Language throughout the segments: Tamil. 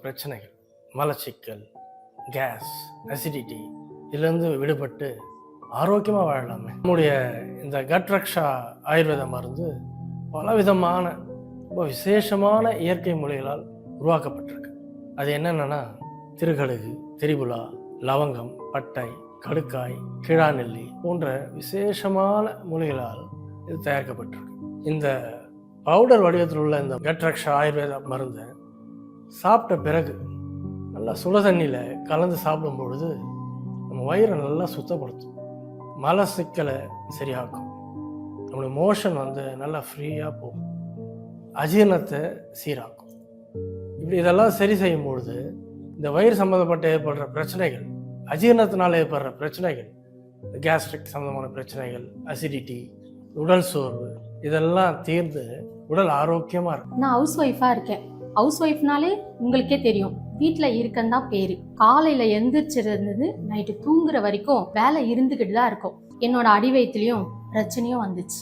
பிரச்சனைகள், மலச்சிக்கல், கேஸ், அசிடிட்டி இதுலேருந்து விடுபட்டு ஆரோக்கியமாக வாழலாமே. நம்முடைய இந்த கட் ரக்ஷா ஆயுர்வேத மருந்து பலவிதமான ரொம்ப விசேஷமான இயற்கை மூலிகளால் உருவாக்கப்பட்டிருக்கு. அது என்னென்னா திருகடுகு, திரிபுலா, லவங்கம், பட்டை, கடுக்காய், கிழாநெல்லி போன்ற விசேஷமான மூலிகளால் இது தயாரிக்கப்பட்டிருக்கு. இந்த பவுடர் வடிவத்தில் உள்ள இந்த கட் ரக்ஷா ஆயுர்வேத மருந்தை சாப்பிட்ட பிறகு நல்லா சுட தண்ணியில் கலந்து சாப்பிடும் பொழுது நம்ம வயிறை நல்லா சுத்தப்படுத்தும், மலச்சிக்கலை சரியாக்கும், நம்மளுடைய மோஷன் நல்லா ஃப்ரீயாக போகும், அஜீரணத்தை சீராக்கும். இப்படி இதெல்லாம் சரி செய்யும் பொழுது இந்த வயிறு சம்மந்தப்பட்ட ஏற்படுற பிரச்சனைகள், அஜீரணத்தினால் ஏற்படுற பிரச்சனைகள், கேஸ்ட்ரிக் சம்மந்தமான பிரச்சனைகள், அசிடிட்டி, உடல் சோர்வு இதெல்லாம் தீர்ந்து உடல் ஆரோக்கியமாக இருக்கும். நான் ஹவுஸ் ஒய்ஃபாக இருக்கேன். ஹவுஸ் ஒய்ஃப்னாலே உங்களுக்கே தெரியும், வீட்டில் இருக்கன்னு தான் பேர். காலையில் எந்திரிச்சிருந்தது நைட்டு தூங்குற வரைக்கும் வேலை இருந்துக்கிட்டு தான் இருக்கும். என்னோட அடிவயத்துலேயும் பிரச்சனையும் வந்துச்சு.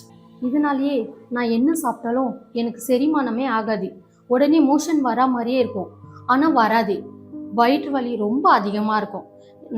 இதனாலேயே நான் என்ன சாப்பிட்டாலும் எனக்கு செரிமானமே ஆகாது. உடனே மோஷன் வரா மாதிரியே இருக்கும், ஆனால் வராது. வயிற்று வலி ரொம்ப அதிகமாக இருக்கும்.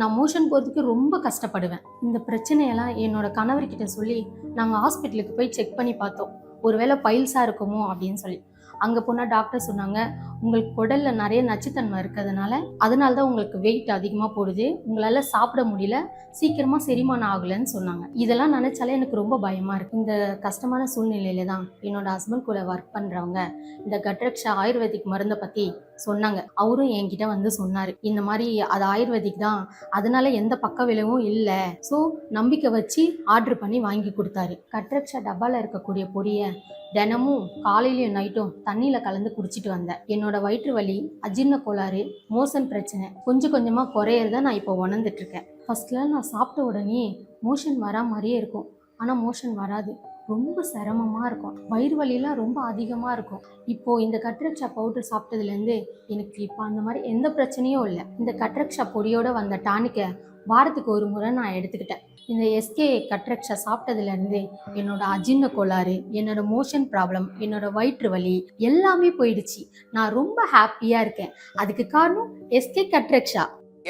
நான் மோஷன் போகிறதுக்கு ரொம்ப கஷ்டப்படுவேன். இந்த பிரச்சனையெல்லாம் என்னோட கணவர்கிட்ட சொல்லி நாங்கள் ஹாஸ்பிட்டலுக்கு போய் செக் பண்ணி பார்த்தோம். ஒருவேளை பைல்ஸாக இருக்குமோ அப்படின்னு சொல்லி. அங்கே போனால் டாக்டர் சொன்னாங்க, உங்களுக்கு குடலில் நிறைய நச்சுத்தன்மை இருக்கிறதுனால தான் உங்களுக்கு வெயிட் அதிகமாக போடுது, உங்களால் சாப்பிட முடியல, சீக்கிரமாக செரிமானம் ஆகலைன்னு சொன்னாங்க. இதெல்லாம் நினச்சாலே எனக்கு ரொம்ப பயமாக இருக்குது. இந்த கஷ்டமான சூழ்நிலையில தான் என்னோட ஹஸ்பண்ட் கூட ஒர்க் பண்ணுறவங்க இந்த கட் ரக்ஷா ஆயுர்வேதிக் மருந்தை பற்றி சொன்னாங்க. அவரும் என்கிட்ட சொன்னார், இந்த மாதிரி அது ஆயுர்வேதிக் தான், அதனால எந்த பக்க விளைவும் இல்லை, ஸோ நம்பிக்கை வச்சு ஆர்டர் பண்ணி வாங்கி கொடுத்தாரு. கட் ரக்ஷா டப்பாவில் இருக்கக்கூடிய பொடியை தினமும் காலையிலையும் நைட்டும் தண்ணியில் கலந்து குடிச்சிட்டு வந்தேன். என்னோட வயிற்று வலி, அஜீரண கோளாறு, மோஷன் பிரச்சனை கொஞ்சம் கொஞ்சமாக குறையிறத நான் இப்போ உணர்ந்துட்டு இருக்கேன். ஃபர்ஸ்ட்ல நான் சாப்பிட்ட உடனே மோஷன் வரா மாதிரியே இருக்கும், ஆனால் மோஷன் வராது, ரொம்ப சிரமமாக இருக்கும், வயிறு வலியெல்லாம் ரொம்ப அதிகமாக இருக்கும். இப்போது இந்த கட் ரக்ஷா பவுடர் சாப்பிட்டதுலேருந்து எனக்கு இப்போ அந்த மாதிரி எந்த பிரச்சனையும் இல்லை. இந்த கட் ரக்ஷா பொடியோடு வந்த டானிக்கை வாரத்துக்கு ஒரு முறை நான் எடுத்துக்கிட்டேன். இந்த எஸ்கே கட் ரக்ஷா சாப்பிட்டதுலேருந்து என்னோட அஜீரண கோளாறு, என்னோட மோஷன் ப்ராப்ளம், என்னோட வயிற்று வலி எல்லாமே போயிடுச்சு. நான் ரொம்ப ஹாப்பியாக இருக்கேன். அதுக்கு காரணம் எஸ்கே கட் ரக்ஷா.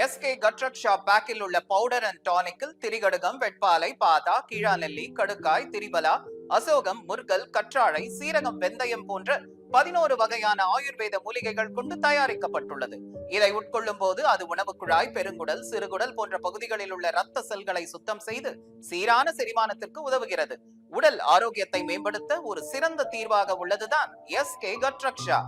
எஸ்கே கட் ரக்ஷா பேக்கில் உள்ள பவுடர் அண்ட் டானிக்கில் திரிகடுகம், வெட்பாலை, பாதா, கீழாநெல்லி, கடுக்காய், திரிபலா, அசோகம், முர்கல், கற்றாழை, சீரகம், வெந்தயம் போன்ற 11 வகையான ஆயுர்வேத மூலிகைகள் கொண்டு தயாரிக்கப்பட்டுள்ளது. இதை உட்கொள்ளும் போது அது உணவு குழாய், பெருங்குடல், சிறுகுடல் போன்ற பகுதிகளில் உள்ள இரத்த செல்களை சுத்தம் செய்து சீரான செரிமானத்திற்கு உதவுகிறது. உடல் ஆரோக்கியத்தை மேம்படுத்த ஒரு சிறந்த தீர்வாக உள்ளதுதான் எஸ்கே கட் ரக்ஷா.